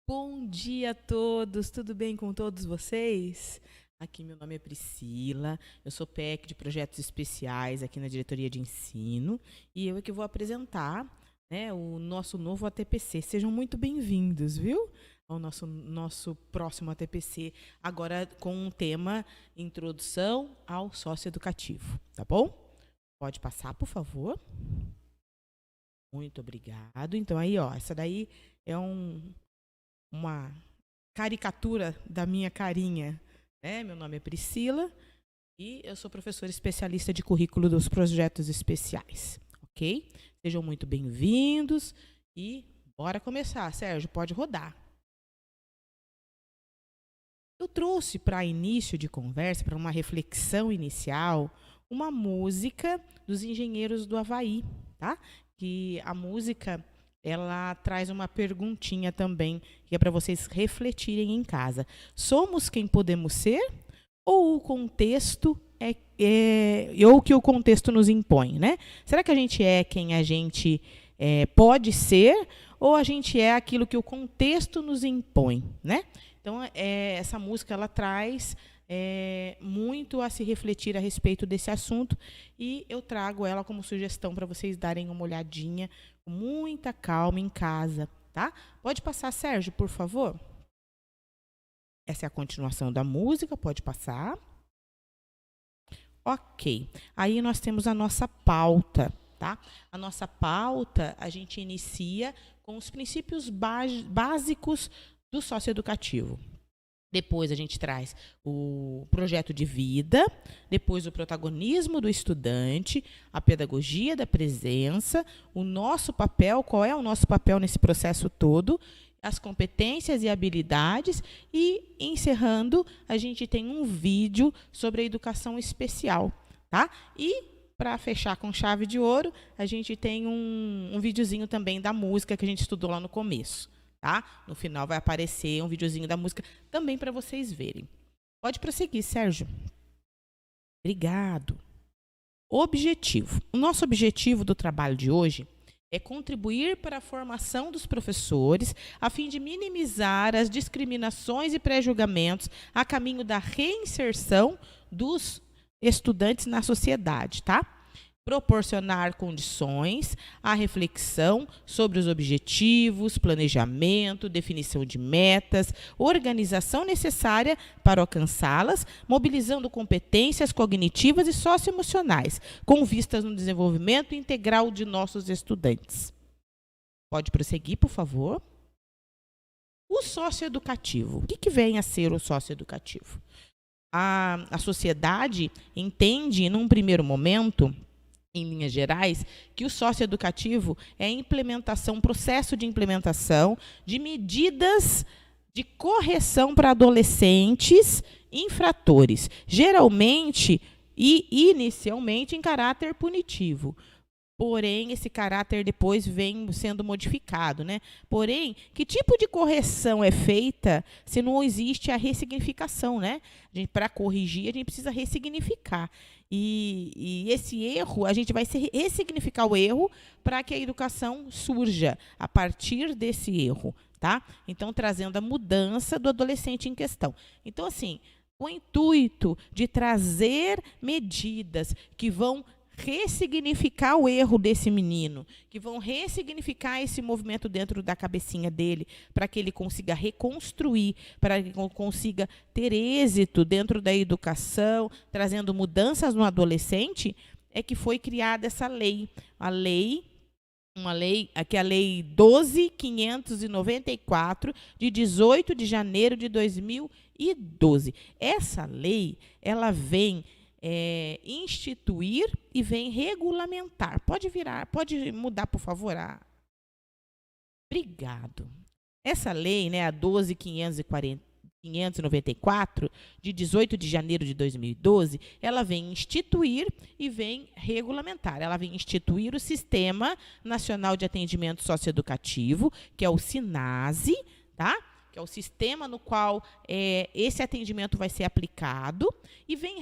Bom dia a todos, tudo bem com todos vocês? Aqui meu nome é Priscila, eu sou PEC de Projetos Especiais aqui na Diretoria de Ensino e eu é que vou apresentar, né, o nosso novo ATPC. Sejam muito bem-vindos, viu? Ao nosso próximo ATPC, agora com um tema Introdução ao Socioeducativo, tá bom? Pode passar, por favor? Muito obrigado. Então aí, ó, essa daí é uma caricatura da minha carinha, né? Meu nome é Priscila e eu sou professora especialista de currículo dos projetos especiais, ok? Sejam muito bem-vindos e bora começar. Sérgio, pode rodar. Eu trouxe para início de conversa, para uma reflexão inicial, uma música dos Engenheiros do Havaí, tá? Que a música ela traz uma perguntinha também, que é para vocês refletirem em casa. Somos quem podemos ser ou o contexto ou que o contexto nos impõe, né? Será que a gente é quem a gente pode ser ou a gente é aquilo que o contexto nos impõe, né? Então, essa música ela traz muito a se refletir a respeito desse assunto e eu trago ela como sugestão para vocês darem uma olhadinha com muita calma em casa, tá? Pode passar, Sérgio, por favor? Essa é a continuação da música, pode passar. Ok. Aí nós temos a nossa pauta, tá? A nossa pauta, a gente inicia com os princípios básicos do socioeducativo. Depois a gente traz o projeto de vida, depois o protagonismo do estudante, a pedagogia da presença, o nosso papel, qual é o nosso papel nesse processo todo, as competências e habilidades e, encerrando, a gente tem um vídeo sobre a educação especial, tá? E, para fechar com chave de ouro, a gente tem um videozinho também da música que a gente estudou lá no começo. Tá? No final vai aparecer um videozinho da música também para vocês verem. Pode prosseguir, Sérgio. Obrigado. Objetivo. O nosso objetivo do trabalho de hoje é contribuir para a formação dos professores a fim de minimizar as discriminações e pré-julgamentos a caminho da reinserção dos estudantes na sociedade, tá? Proporcionar condições à reflexão sobre os objetivos, planejamento, definição de metas, organização necessária para alcançá-las, mobilizando competências cognitivas e socioemocionais, com vistas no desenvolvimento integral de nossos estudantes. Pode prosseguir, por favor. O socioeducativo. O que vem a ser o socioeducativo? A sociedade entende, num primeiro momento, em linhas gerais, que o socioeducativo é a implementação, processo de implementação de medidas de correção para adolescentes infratores, geralmente e inicialmente em caráter punitivo. Porém, esse caráter depois vem sendo modificado, né? Porém, que tipo de correção é feita se não existe a ressignificação, né? Para corrigir, a gente precisa ressignificar. E esse erro, a gente vai ressignificar o erro para que a educação surja a partir desse erro, tá? Então, trazendo a mudança do adolescente em questão. Então, assim, o intuito de trazer medidas que vão ressignificar o erro desse menino, que vão ressignificar esse movimento dentro da cabecinha dele, para que ele consiga reconstruir, para que ele consiga ter êxito dentro da educação, trazendo mudanças no adolescente, é que foi criada essa lei. Uma lei, aqui é a Lei 12.594, de 18 de janeiro de 2012. Essa lei, ela vem instituir e vem regulamentar. Pode mudar, por favor? Obrigado. Essa lei, né, a 12.594, de 18 de janeiro de 2012, ela vem instituir e vem regulamentar. Ela vem instituir o Sistema Nacional de Atendimento Socioeducativo, que é o SINASE, tá? Que é o sistema no qual esse atendimento vai ser aplicado, e vem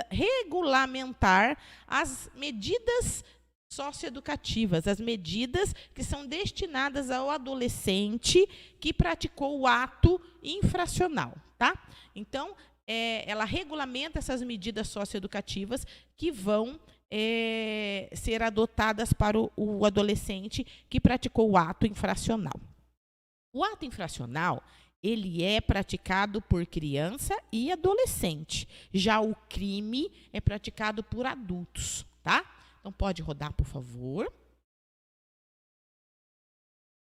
regulamentar as medidas socioeducativas, as medidas que são destinadas ao adolescente que praticou o ato infracional, tá? Então, ela regulamenta essas medidas socioeducativas que vão ser adotadas para o adolescente que praticou o ato infracional. O ato infracional, ele é praticado por criança e adolescente. Já o crime é praticado por adultos, tá? Então, pode rodar, por favor.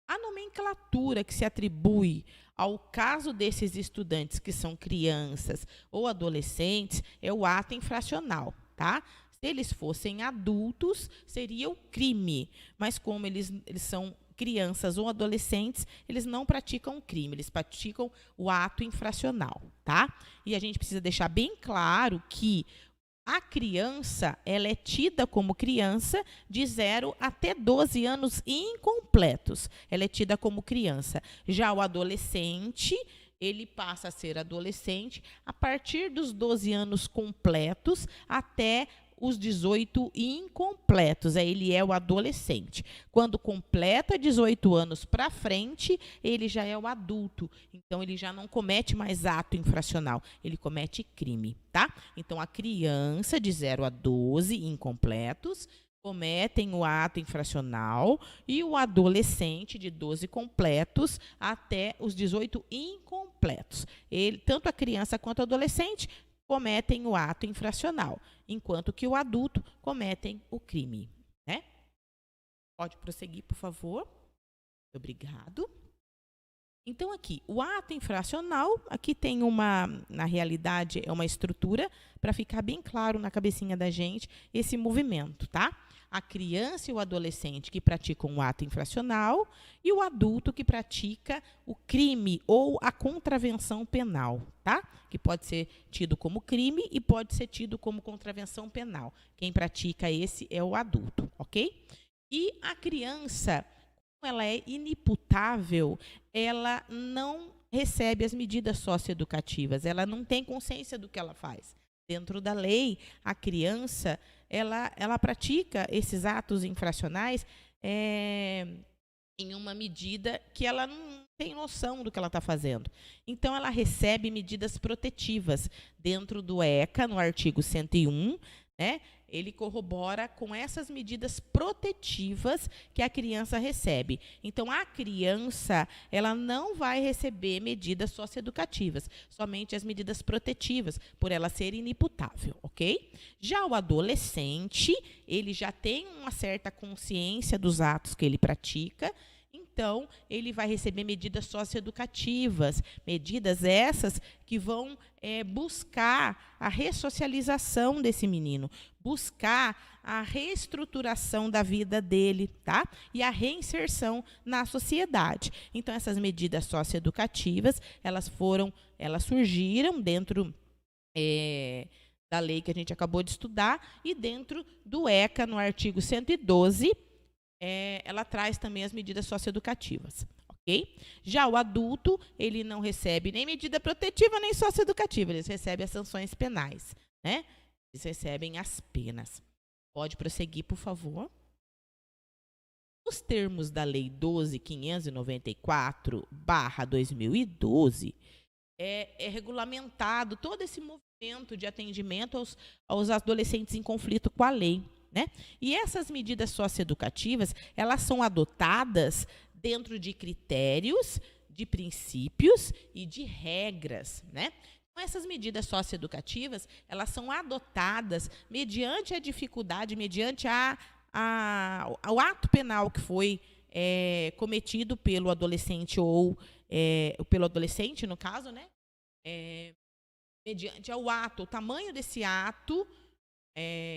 A nomenclatura que se atribui ao caso desses estudantes que são crianças ou adolescentes é o ato infracional, tá? Se eles fossem adultos, seria o crime, mas como eles são crianças ou adolescentes, eles não praticam crime, eles praticam o ato infracional, tá? E a gente precisa deixar bem claro que a criança, ela é tida como criança de 0 até 12 anos incompletos. Ela é tida como criança. Já o adolescente, ele passa a ser adolescente a partir dos 12 anos completos até os 18 incompletos. Aí ele é o adolescente. Quando completa 18 anos para frente, ele já é o adulto. Então, ele já não comete mais ato infracional, ele comete crime, tá? Então, a criança de 0 a 12 incompletos cometem o ato infracional e o adolescente de 12 completos até os 18 incompletos. Tanto a criança quanto o adolescente cometem o ato infracional, enquanto que o adulto cometem o crime, né? Pode prosseguir, por favor. Obrigado. Então, aqui, o ato infracional, aqui tem na realidade, é uma estrutura para ficar bem claro na cabecinha da gente esse movimento, tá? A criança e o adolescente que praticam o ato infracional e o adulto que pratica o crime ou a contravenção penal, tá? Que pode ser tido como crime e pode ser tido como contravenção penal. Quem pratica esse é o adulto, ok? E a criança, como ela é inimputável, ela não recebe as medidas socioeducativas, ela não tem consciência do que ela faz. Dentro da lei, a criança, ela pratica esses atos infracionais em uma medida que ela não tem noção do que ela está fazendo. Então, ela recebe medidas protetivas dentro do ECA, no artigo 101, né? Ele corrobora com essas medidas protetivas que a criança recebe. Então, a criança, ela não vai receber medidas socioeducativas, somente as medidas protetivas, por ela ser inimputável, ok? Já o adolescente, ele já tem uma certa consciência dos atos que ele pratica, então, ele vai receber medidas socioeducativas, medidas essas que vão buscar a ressocialização desse menino, buscar a reestruturação da vida dele, tá? E a reinserção na sociedade. Então, essas medidas socioeducativas, elas surgiram dentro da lei que a gente acabou de estudar e dentro do ECA, no artigo 112, ela traz também as medidas socioeducativas, ok? Já o adulto, ele não recebe nem medida protetiva nem socioeducativa, eles recebem as sanções penais, né? Eles recebem as penas. Pode prosseguir, por favor. Nos termos da Lei 12.594/2012, é regulamentado todo esse movimento de atendimento aos adolescentes em conflito com a lei, né? E essas medidas socioeducativas, elas são adotadas dentro de critérios, de princípios e de regras, né? Então, essas medidas socioeducativas, elas são adotadas mediante a dificuldade, mediante o ato penal que foi cometido pelo adolescente ou pelo adolescente, no caso, né? Mediante o ato, o tamanho desse ato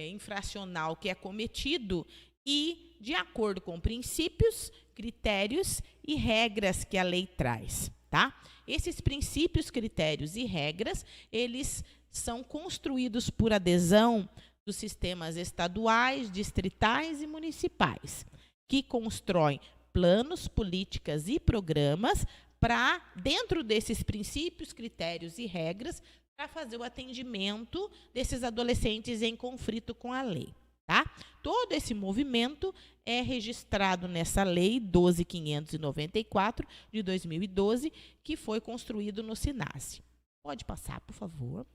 infracional que é cometido e de acordo com princípios, critérios e regras que a lei traz, tá? Esses princípios, critérios e regras, eles são construídos por adesão dos sistemas estaduais, distritais e municipais, que constroem planos, políticas e programas para, dentro desses princípios, critérios e regras, para fazer o atendimento desses adolescentes em conflito com a lei, tá? Todo esse movimento é registrado nessa lei 12.594 de 2012, que foi construído no SINASE. Pode passar, por favor.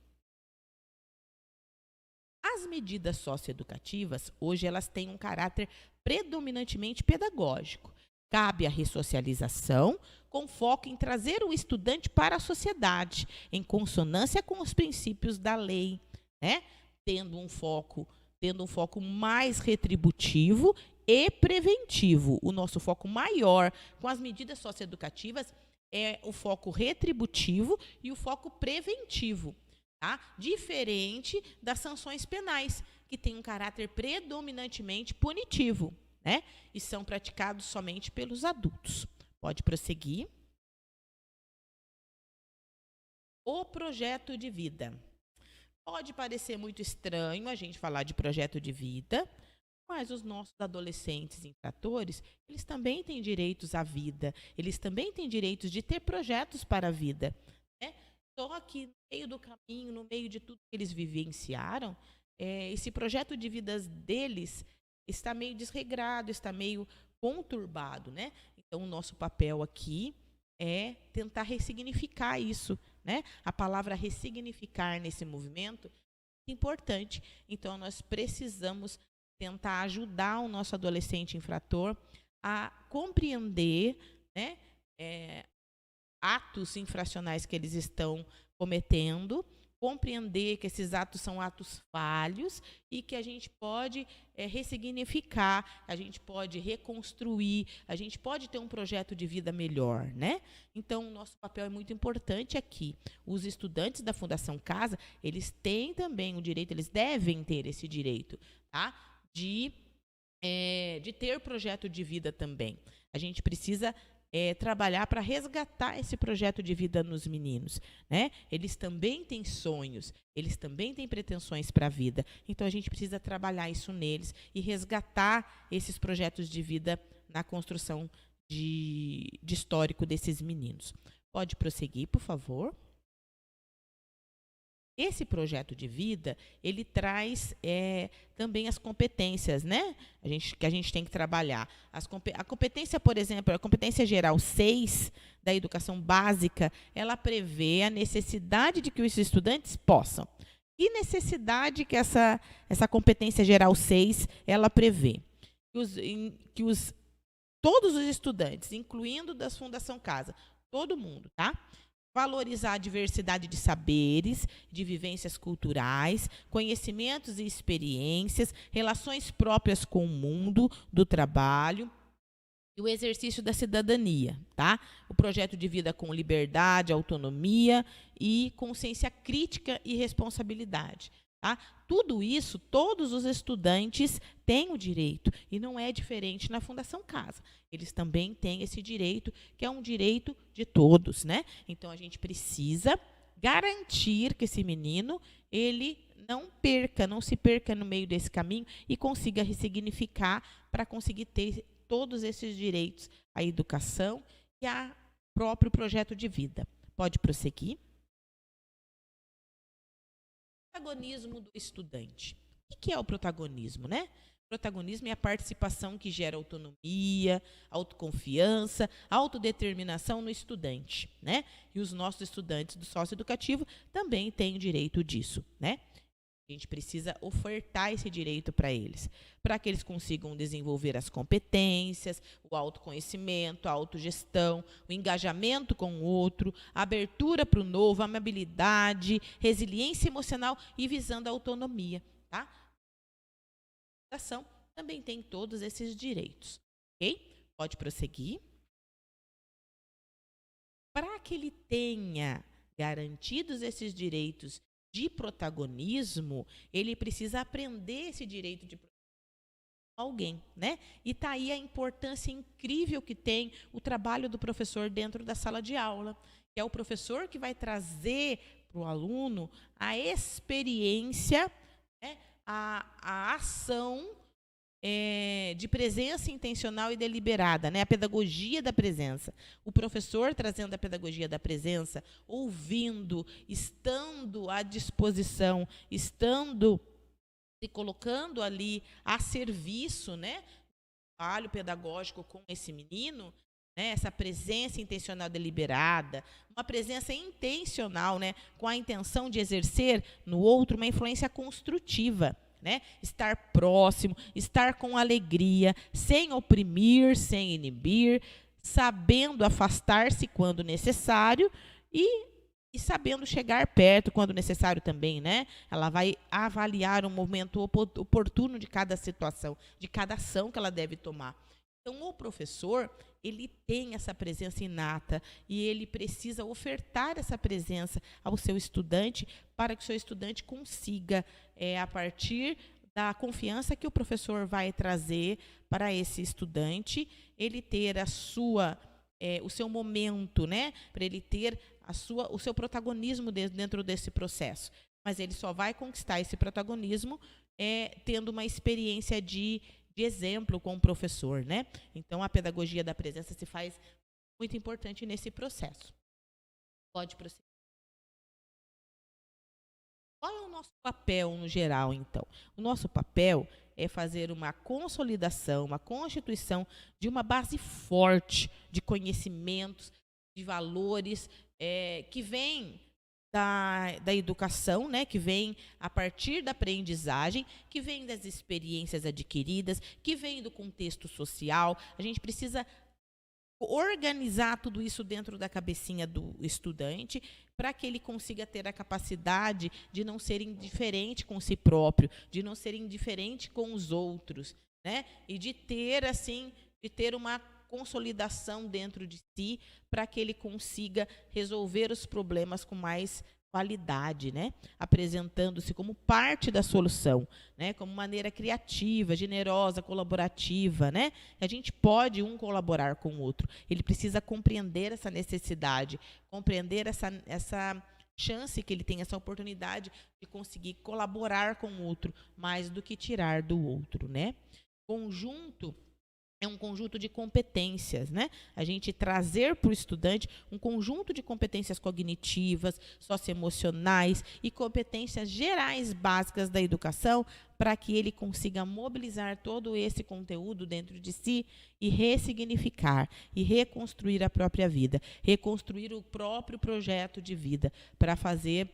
As medidas socioeducativas, hoje, elas têm um caráter predominantemente pedagógico. Cabe a ressocialização, com foco em trazer o estudante para a sociedade, em consonância com os princípios da lei, né? Tendo um foco mais retributivo e preventivo. O nosso foco maior com as medidas socioeducativas é o foco retributivo e o foco preventivo. Tá? Diferente das sanções penais, que têm um caráter predominantemente punitivo, né? E são praticados somente pelos adultos. Pode prosseguir. O projeto de vida. Pode parecer muito estranho a gente falar de projeto de vida, mas os nossos adolescentes infratores, eles também têm direitos à vida, eles também têm direitos de ter projetos para a vida, né? Só que no meio do caminho, no meio de tudo que eles vivenciaram, esse projeto de vida deles está meio desregrado, está meio conturbado, né? Então, o nosso papel aqui é tentar ressignificar isso, né? A palavra ressignificar nesse movimento é importante. Então, nós precisamos tentar ajudar o nosso adolescente infrator a compreender, né, atos infracionais que eles estão cometendo, compreender que esses atos são atos falhos e que a gente pode ressignificar, a gente pode reconstruir, a gente pode ter um projeto de vida melhor, né? Então, o nosso papel é muito importante aqui. Os estudantes da Fundação Casa, eles têm também o direito, eles devem ter esse direito, tá? De ter projeto de vida também. A gente precisa trabalhar para resgatar esse projeto de vida nos meninos, né? Eles também têm sonhos, eles também têm pretensões para a vida. Então, a gente precisa trabalhar isso neles e resgatar esses projetos de vida na construção de histórico desses meninos. Pode prosseguir, por favor. Esse projeto de vida, ele traz também as competências, né? Que a gente tem que trabalhar. A competência, por exemplo, a competência geral 6 da educação básica, ela prevê a necessidade de que os estudantes possam. E necessidade que essa competência geral 6, ela prevê? Todos os estudantes, incluindo da Fundação Casa, todo mundo, tá? Valorizar a diversidade de saberes, de vivências culturais, conhecimentos e experiências, relações próprias com o mundo do trabalho e o exercício da cidadania, tá? O projeto de vida com liberdade, autonomia e consciência crítica e responsabilidade. Tá? Tudo isso, todos os estudantes têm o direito, e não é diferente na Fundação Casa. Eles também têm esse direito, que é um direito de todos, né? Então, a gente precisa garantir que esse menino, ele não se perca no meio desse caminho e consiga ressignificar para conseguir ter todos esses direitos à educação e ao próprio projeto de vida. Pode prosseguir. Protagonismo do estudante. O que é o protagonismo, né? Protagonismo é a participação que gera autonomia, autoconfiança, autodeterminação no estudante, né? E os nossos estudantes do socioeducativo também têm o direito disso, né? A gente precisa ofertar esse direito para eles que eles consigam desenvolver as competências, o autoconhecimento, a autogestão, o engajamento com o outro, a abertura para o novo, a amabilidade, resiliência emocional e visando a autonomia, tá? A educação também tem todos esses direitos, ok? Pode prosseguir. Para que ele tenha garantidos esses direitos de protagonismo, ele precisa aprender esse direito de protagonismo com alguém, né? E está aí a importância incrível que tem o trabalho do professor dentro da sala de aula, que é o professor que vai trazer para o aluno a experiência, né? a ação de presença intencional e deliberada, né? A pedagogia da presença. O professor trazendo a pedagogia da presença, ouvindo, estando à disposição, estando se colocando ali a serviço, né, do trabalho pedagógico com esse menino, né, essa presença intencional deliberada, uma presença intencional, né, com a intenção de exercer no outro uma influência construtiva, né, estar próximo, estar com alegria, sem oprimir, sem inibir, sabendo afastar-se quando necessário e sabendo chegar perto quando necessário também, né? Ela vai avaliar o momento oportuno de cada situação, de cada ação que ela deve tomar. Então, o professor, ele tem essa presença inata e ele precisa ofertar essa presença ao seu estudante para que o seu estudante consiga, a partir da confiança que o professor vai trazer para esse estudante, ele ter o seu momento, né? Para ele ter o seu protagonismo dentro desse processo. Mas ele só vai conquistar esse protagonismo tendo uma experiência de exemplo com o professor, né? Então, a pedagogia da presença se faz muito importante nesse processo. Pode prosseguir. Qual é o nosso papel no geral, então? O nosso papel é fazer uma consolidação, uma constituição de uma base forte de conhecimentos, de valores, que vem da educação, né, que vem a partir da aprendizagem, que vem das experiências adquiridas, que vem do contexto social. A gente precisa organizar tudo isso dentro da cabecinha do estudante para que ele consiga ter a capacidade de não ser indiferente com si próprio, de não ser indiferente com os outros, né? E de ter uma consolidação dentro de si para que ele consiga resolver os problemas com mais qualidade, né? Apresentando-se como parte da solução, né? Como maneira criativa, generosa, colaborativa, né? A gente pode colaborar com o outro. Ele precisa compreender essa necessidade, compreender essa chance que ele tem, essa oportunidade de conseguir colaborar com o outro, mais do que tirar do outro, né? Conjunto é um conjunto de competências, né? A gente trazer para o estudante um conjunto de competências cognitivas, socioemocionais e competências gerais básicas da educação para que ele consiga mobilizar todo esse conteúdo dentro de si e ressignificar e reconstruir a própria vida, reconstruir o próprio projeto de vida para fazer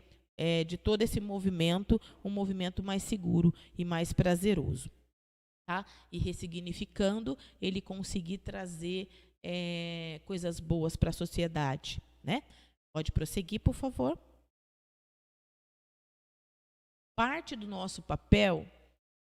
de todo esse movimento um movimento mais seguro e mais prazeroso. Tá? E ressignificando, ele conseguir trazer coisas boas para a sociedade, né? Pode prosseguir, por favor. Parte do nosso papel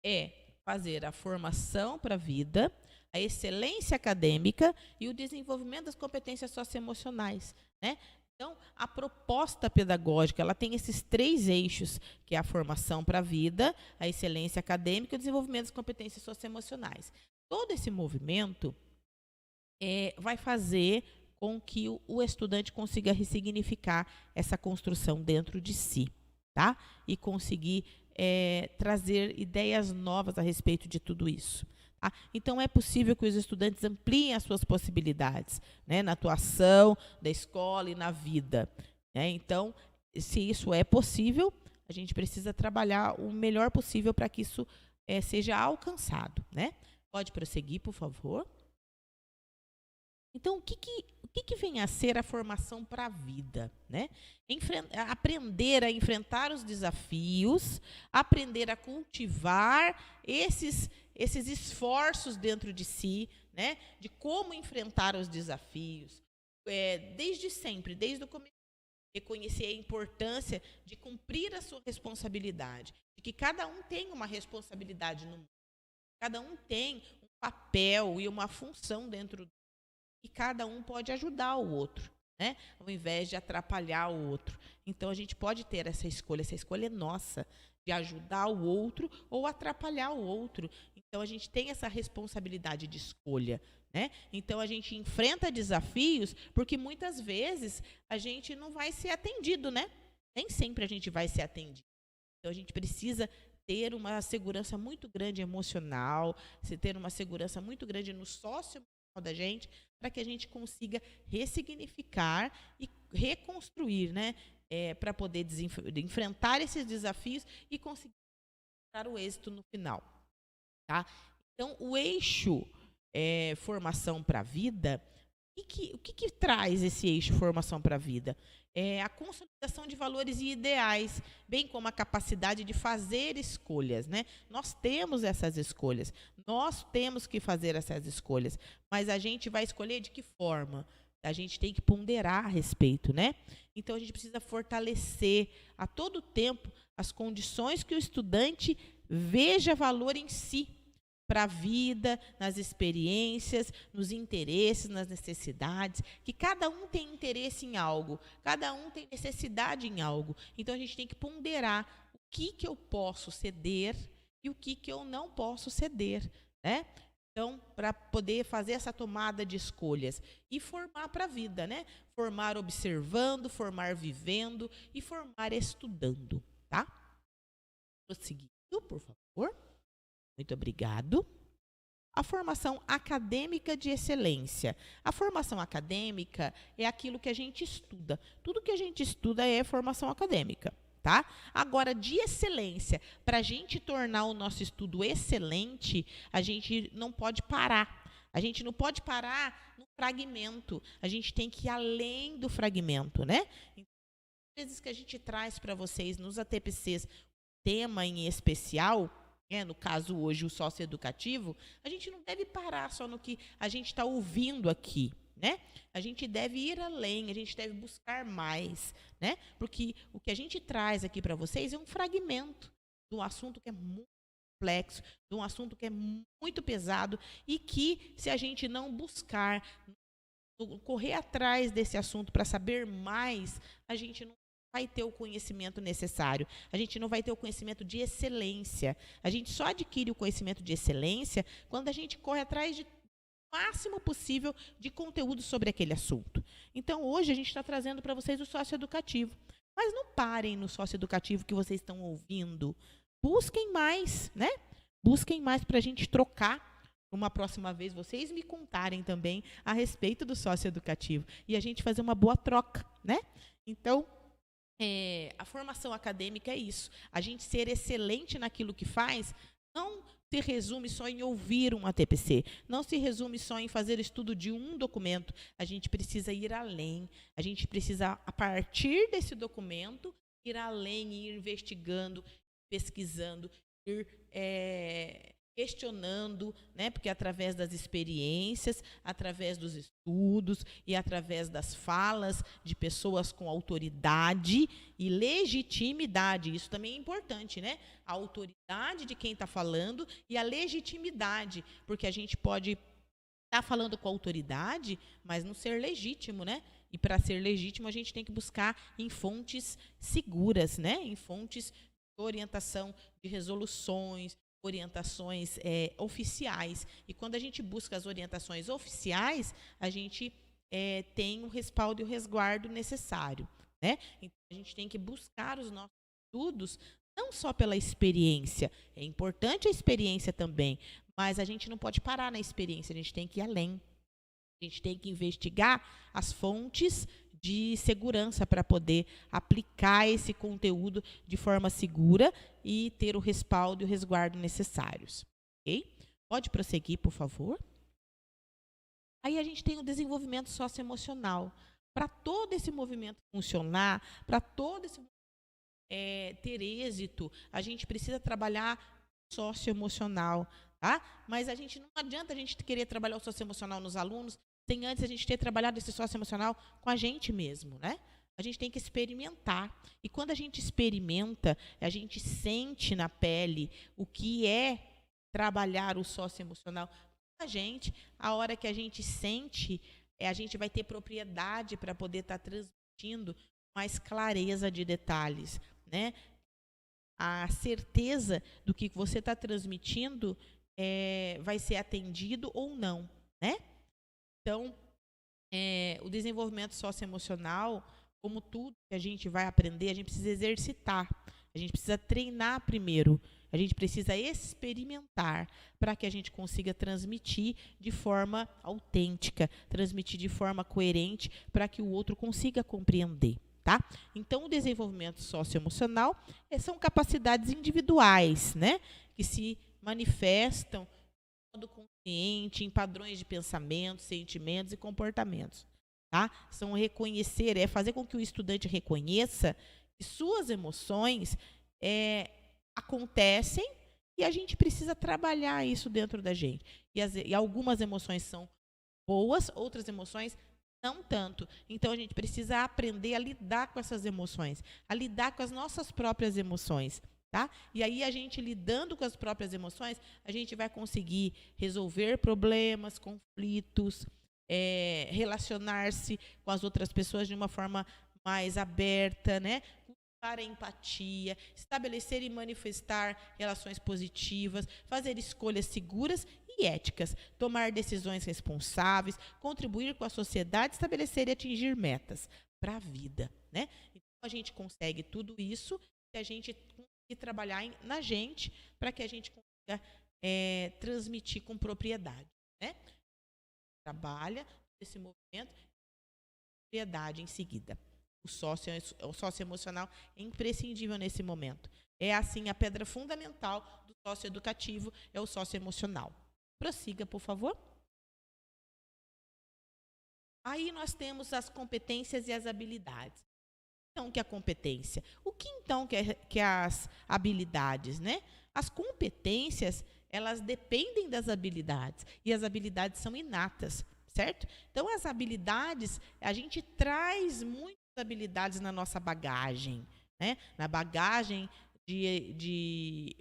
é fazer a formação para a vida, a excelência acadêmica e o desenvolvimento das competências socioemocionais, né? Então, a proposta pedagógica, ela tem esses 3 eixos, que é a formação para a vida, a excelência acadêmica e o desenvolvimento das competências socioemocionais. Todo esse movimento vai fazer com que o estudante consiga ressignificar essa construção dentro de si, tá? E conseguir trazer ideias novas a respeito de tudo isso. Então, é possível que os estudantes ampliem as suas possibilidades, né, na atuação da escola e na vida, né? Então, se isso é possível, a gente precisa trabalhar o melhor possível para que isso seja alcançado, né? Pode prosseguir, por favor. Então, o que vem a ser a formação para a vida, né? Aprender a enfrentar os desafios, aprender a cultivar esses esforços dentro de si, né? De como enfrentar os desafios. Desde sempre, desde o começo, reconhecer a importância de cumprir a sua responsabilidade, de que cada um tem uma responsabilidade no mundo, cada um tem um papel e uma função dentro do e cada um pode ajudar o outro, né? Ao invés de atrapalhar o outro. Então, a gente pode ter essa escolha é nossa, de ajudar o outro ou atrapalhar o outro. Então, a gente tem essa responsabilidade de escolha, né? Então, a gente enfrenta desafios porque muitas vezes a gente não vai ser atendido, né? Nem sempre a gente vai ser atendido. Então, a gente precisa ter uma segurança muito grande emocional, ter uma segurança muito grande no socioemocional da gente, para que a gente consiga ressignificar e reconstruir, né? Para poder enfrentar esses desafios e conseguir para o êxito no final, tá? Então, o eixo formação para a vida, o que traz esse eixo formação para a vida? É a consolidação de valores e ideais, bem como a capacidade de fazer escolhas, né? Nós temos essas escolhas, nós temos que fazer essas escolhas, mas a gente vai escolher de que forma? A gente tem que ponderar a respeito, né? Então, a gente precisa fortalecer a todo tempo as condições que o estudante veja valor em si, para a vida, nas experiências, nos interesses, nas necessidades, que cada um tem interesse em algo, cada um tem necessidade em algo. Então, a gente tem que ponderar o que eu posso ceder e o que eu não posso ceder, né? Então, para poder fazer essa tomada de escolhas e formar para a vida, né? Formar observando, formar vivendo e formar estudando, tá? Prosseguindo, por favor. Muito obrigado. A formação acadêmica de excelência. A formação acadêmica é aquilo que a gente estuda. Tudo que a gente estuda é formação acadêmica, tá? Agora, de excelência, para a gente tornar o nosso estudo excelente, a gente não pode parar. A gente não pode parar no fragmento. A gente tem que ir além do fragmento, né? Então, às vezes que a gente traz para vocês nos ATPCs tema em especial, no caso hoje o socioeducativo, a gente não deve parar só no que a gente está ouvindo aqui, né? A gente deve ir além, a gente deve buscar mais, né? Porque o que a gente traz aqui para vocês é um fragmento de um assunto que é muito complexo, de um assunto que é muito pesado e que, se a gente não buscar, correr atrás desse assunto para saber mais, a gente não vai ter o conhecimento necessário, a gente não vai ter o conhecimento de excelência. A gente só adquire o conhecimento de excelência quando a gente corre atrás de máximo possível de conteúdo sobre aquele assunto. Então, hoje a gente está trazendo para vocês o socioeducativo. Mas não parem no socioeducativo que vocês estão ouvindo. Busquem mais, né? Busquem mais para a gente trocar. Uma próxima vez, vocês me contarem também a respeito do socioeducativo. E a gente fazer uma boa troca, né? Então, a formação acadêmica é isso. A gente ser excelente naquilo que faz não se resume só em ouvir um ATPC, não se resume só em fazer estudo de um documento. A gente precisa ir além, a gente precisa, a partir desse documento, ir além, ir investigando, pesquisando, ir questionando, né? Porque através das experiências, através dos estudos e através das falas de pessoas com autoridade e legitimidade, isso também é importante, né? A autoridade de quem está falando e a legitimidade, porque a gente pode estar falando com autoridade, mas não ser legítimo, né? E para ser legítimo, a gente tem que buscar em fontes seguras, né? Em fontes de orientação de resoluções, orientações oficiais. E quando a gente busca as orientações oficiais, a gente tem o respaldo e o resguardo necessário, né? Então, a gente tem que buscar os nossos estudos não só pela experiência. É importante a experiência também, mas a gente não pode parar na experiência, a gente tem que ir além. A gente tem que investigar as fontes de segurança para poder aplicar esse conteúdo de forma segura e ter o respaldo e o resguardo necessários. Ok? Pode prosseguir, por favor. Aí a gente tem o desenvolvimento socioemocional. Para todo esse movimento funcionar, para todo esse ter êxito, a gente precisa trabalhar socioemocional, tá? Mas a gente não adianta a gente querer trabalhar o socioemocional nos alunos sem antes a gente ter trabalhado esse socioemocional com a gente mesmo, né? A gente tem que experimentar. E quando a gente experimenta, a gente sente na pele o que é trabalhar o socioemocional com a gente. A hora que a gente sente, a gente vai ter propriedade para poder estar transmitindo mais clareza de detalhes, né? A certeza do que você está transmitindo vai ser atendido ou não, né? Então, o desenvolvimento socioemocional, como tudo que a gente vai aprender, a gente precisa exercitar, a gente precisa treinar primeiro, a gente precisa experimentar para que a gente consiga transmitir de forma autêntica, transmitir de forma coerente para que o outro consiga compreender, tá? Então, o desenvolvimento socioemocional são capacidades individuais, né? Que se manifestam de modo consciente em padrões de pensamento, sentimentos e comportamentos, tá? São reconhecer, fazer com que o estudante reconheça que suas emoções acontecem e a gente precisa trabalhar isso dentro da gente. E algumas emoções são boas, outras emoções não tanto. Então, a gente precisa aprender a lidar com essas emoções, a lidar com as nossas próprias emoções, tá? E aí, a gente lidando com as próprias emoções, a gente vai conseguir resolver problemas, conflitos, relacionar-se com as outras pessoas de uma forma mais aberta, né? Para a empatia, estabelecer e manifestar relações positivas, fazer escolhas seguras e éticas, tomar decisões responsáveis, contribuir com a sociedade, estabelecer e atingir metas para a vida, né? Então, a gente consegue tudo isso se a gente conseguir trabalhar na gente para que a gente consiga transmitir com propriedade, né? Trabalha esse movimento, propriedade em seguida. O socioemocional é imprescindível nesse momento. É assim a pedra fundamental do socioeducativo, é o socioemocional. Prossiga, por favor. Aí nós temos as competências e as habilidades. Então, o que é a competência? O que então que é as habilidades, né? As competências, elas dependem das habilidades e as habilidades são inatas, certo? Então, as habilidades, a gente traz muitas habilidades na nossa bagagem, né? Na bagagem de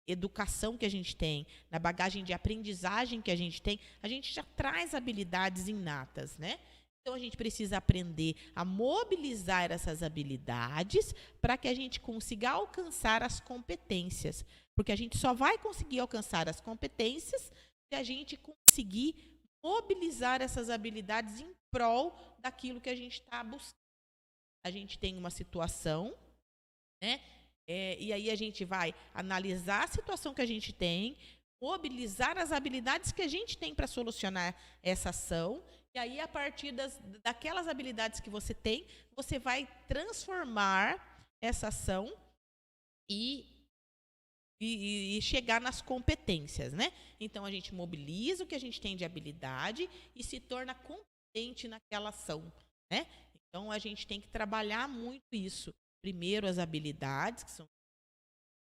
educação que a gente tem, na bagagem de aprendizagem que a gente já traz habilidades inatas, né? Então, a gente precisa aprender a mobilizar essas habilidades para que a gente consiga alcançar as competências. Porque a gente só vai conseguir alcançar as competências se a gente conseguir mobilizar essas habilidades em prol daquilo que a gente está buscando. A gente tem uma situação, né? E aí a gente vai analisar a situação que a gente tem, mobilizar as habilidades que a gente tem para solucionar essa ação. E aí, a partir daquelas habilidades que você tem, você vai transformar essa ação e chegar nas competências, né? Então, a gente mobiliza o que a gente tem de habilidade e se torna competente naquela ação, né? Então, a gente tem que trabalhar muito isso. Primeiro, as habilidades, que são...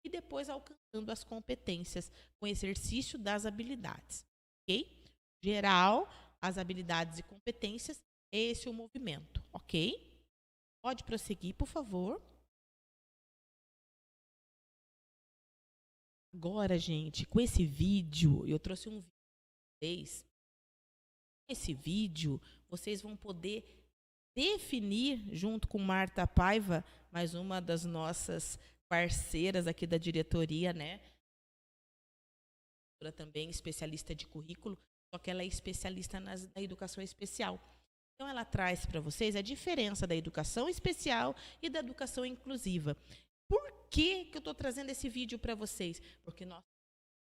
E depois, alcançando as competências, com o exercício das habilidades, ok? Geral... As habilidades e competências, esse é o movimento, ok? Pode prosseguir, por favor. Agora, gente, com esse vídeo, eu trouxe um vídeo para vocês. Esse vídeo, vocês vão poder definir, junto com Marta Paiva, mais uma das nossas parceiras aqui da diretoria, né? Também especialista de currículo, só que ela é especialista na educação especial. Então, ela traz para vocês a diferença da educação especial e da educação inclusiva. Por que eu estou trazendo esse vídeo para vocês? Porque nós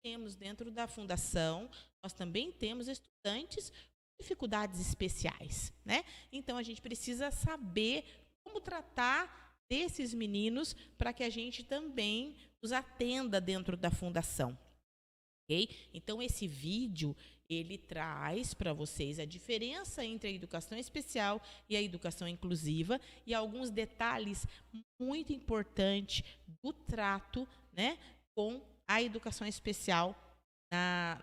temos dentro da fundação, nós também temos estudantes com dificuldades especiais, né? Então, a gente precisa saber como tratar desses meninos para que a gente também os atenda dentro da fundação. Okay? Então, esse vídeo, ele traz para vocês a diferença entre a educação especial e a educação inclusiva e alguns detalhes muito importantes do trato, né, com a educação especial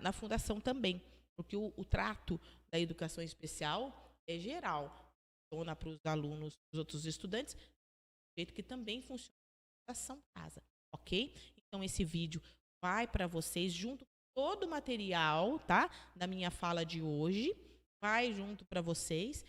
na fundação também. Porque o trato da educação especial é geral, funciona para os alunos, para os outros estudantes, do jeito que também funciona na fundação casa, ok? Então, esse vídeo vai para vocês junto com todo o material, tá? Da minha fala de hoje, vai junto para vocês,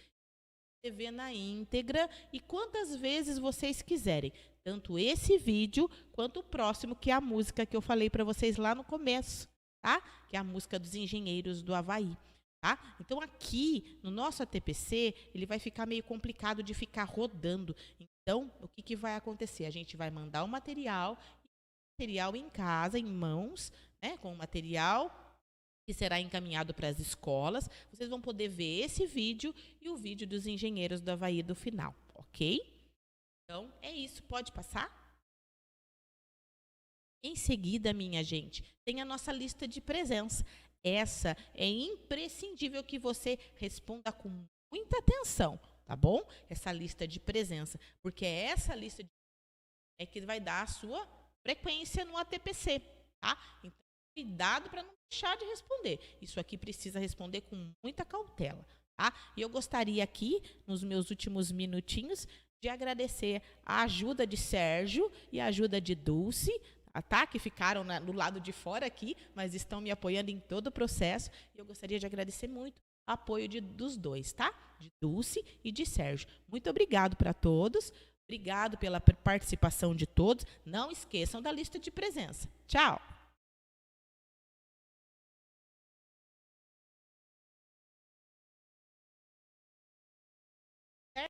você vê na íntegra e quantas vezes vocês quiserem. Tanto esse vídeo, quanto o próximo, que é a música que eu falei para vocês lá no começo, tá? Que é a música dos Engenheiros do Havaí, tá? Então, aqui, no nosso ATPC, ele vai ficar meio complicado de ficar rodando. Então, o que vai acontecer? A gente vai mandar o material em casa, em mãos, né, com o material que será encaminhado para as escolas. Vocês vão poder ver esse vídeo e o vídeo dos Engenheiros do Havaí do final, ok? Então, é isso. Pode passar? Em seguida, minha gente, tem a nossa lista de presença. Essa é imprescindível que você responda com muita atenção, tá bom? Essa lista de presença, porque é essa lista é que vai dar a sua frequência no ATPC, tá? Então, cuidado para não deixar de responder. Isso aqui precisa responder com muita cautela, tá? E eu gostaria aqui, nos meus últimos minutinhos, de agradecer a ajuda de Sérgio e a ajuda de Dulce, tá? Que ficaram no lado de fora aqui, mas estão me apoiando em todo o processo. E eu gostaria de agradecer muito o apoio dos dois, tá? De Dulce e de Sérgio. Muito obrigado para todos. Obrigado pela participação de todos. Não esqueçam da lista de presença. Tchau!